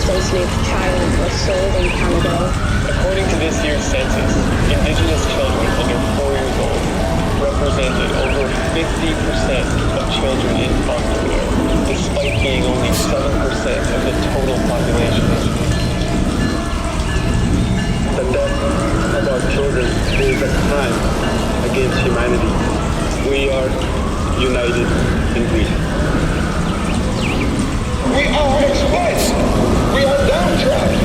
first enslaved child was sold in Canada. According to this year's census, Indigenous children under 4 years old represented over 50% of children in Ontario, despite being only 7% of the total population. The death of our children is a crime against humanity. We are united in grief. We are exploited. We are downtrodden.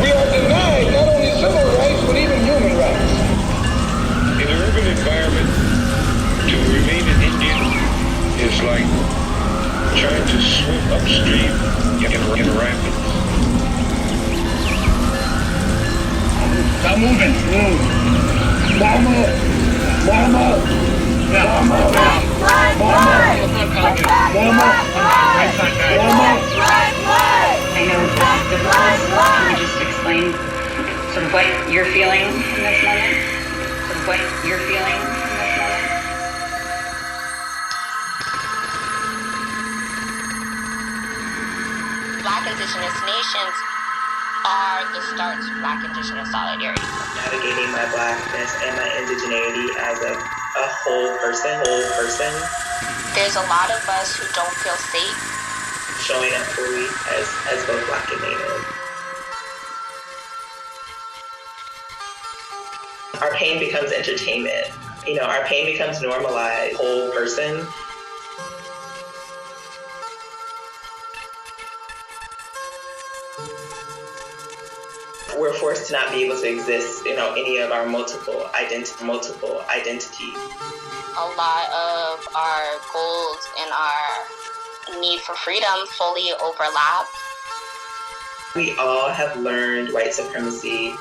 We are denied not only civil rights, but even human rights. In an urban environment, to remain an Indian is like trying to swim upstream in rapids. Stop moving. Mama. I know that's difficult. Can you just explain sort of what you're feeling in this moment? Black Indigenous nations are the start to Black Indigenous solidarity. Navigating my Blackness and my indigeneity as a whole person. There's a lot of us who don't feel safe showing up fully as both Black and Native. Our pain becomes entertainment. Our pain becomes normalized. Whole person. We're forced to not be able to exist, any of our multiple identities. A lot of our goals and our need for freedom fully overlap. We all have learned white supremacy.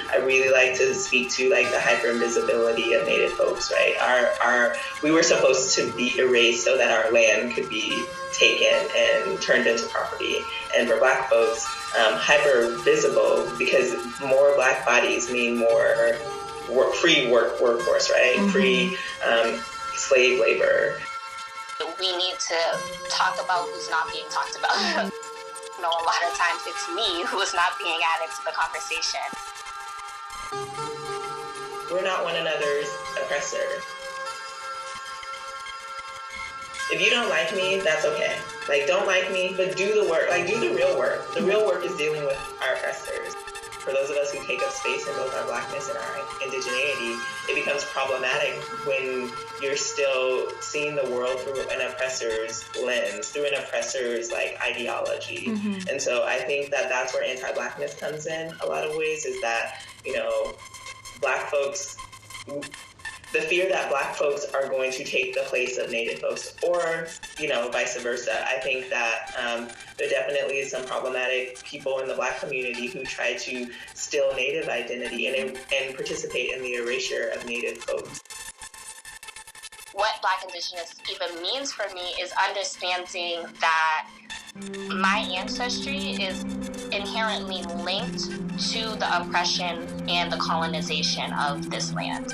I really like to speak to the hyper-invisibility of Native folks, right? We were supposed to be erased so that our land could be taken and turned into property. And for Black folks, hyper-visible because more Black bodies mean more free workforce, right? Mm-hmm. Free slave labor. We need to talk about who's not being talked about. A lot of times it's me who is not being added to the conversation. We're not one another's oppressor. If you don't like me, that's okay. Don't like me, but do the work. Do the real work. The real work is dealing with our oppressors. For those of us who take up space in both our Blackness and our indigeneity, it becomes problematic when you're still seeing the world through an oppressor's lens, through an oppressor's ideology. Mm-hmm. And so I think that that's where anti-Blackness comes in a lot of ways, is that, Black folks, the fear that Black folks are going to take the place of Native folks, or, vice versa. I think that there definitely is some problematic people in the Black community who try to steal Native identity and participate in the erasure of Native folks. What Black Indigenous even means for me is understanding that my ancestry is inherently linked to the oppression and the colonization of this land.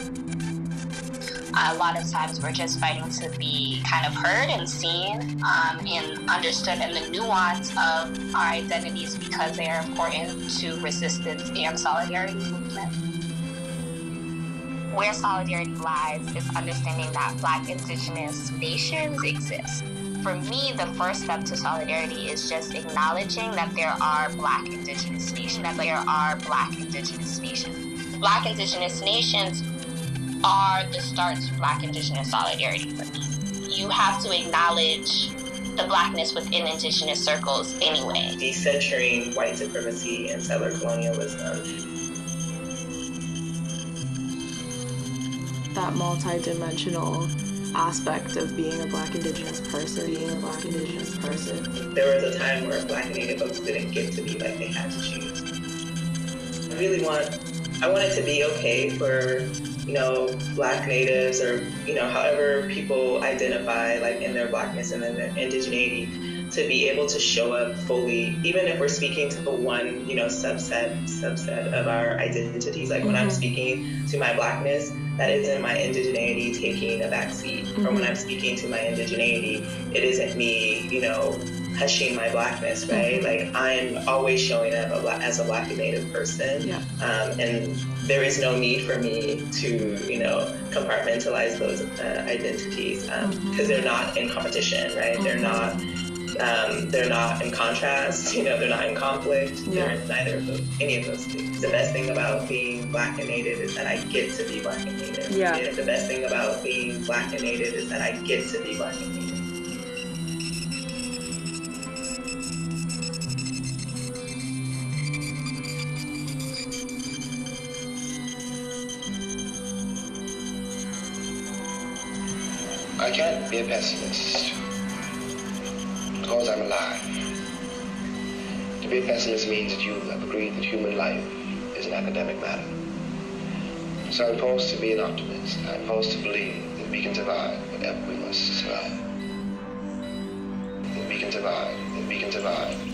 A lot of times we're just fighting to be kind of heard and seen and understood in the nuance of our identities because they are important to resistance and solidarity movement. Where solidarity lies is understanding that Black Indigenous nations exist. For me, the first step to solidarity is just acknowledging that there are Black Indigenous nations, Black Indigenous nations are the start to Black Indigenous solidarity for me. You have to acknowledge the Blackness within Indigenous circles anyway. Decentering white supremacy and settler colonialism. That multi-dimensional aspect of being a Black Indigenous person. There was a time where Black and Native folks didn't get to be like they had to choose. I want it to be okay for, Black natives or, however people identify in their Blackness and in their indigeneity to be able to show up fully, even if we're speaking to the one, subset of our identities. When I'm speaking to my Blackness, that isn't my indigeneity taking a backseat. Or when I'm speaking to my indigeneity, it isn't me, hushing my Blackness, right? Like, I'm always showing up as a Black and Native person. And there is no need for me to, compartmentalize those identities because they're not in competition, right? They're not in contrast, they're not in conflict. They're neither of those, any of those things. The best thing about being Black and Native is that I get to be Black and Native. The best thing about being Black and Native is that I get to be Black and Native. I can't be a pessimist because I'm alive. To be a pessimist means that you have agreed that human life is an academic matter. So I'm forced to be an optimist. I'm forced to believe that we can survive whatever we must survive. That we can survive.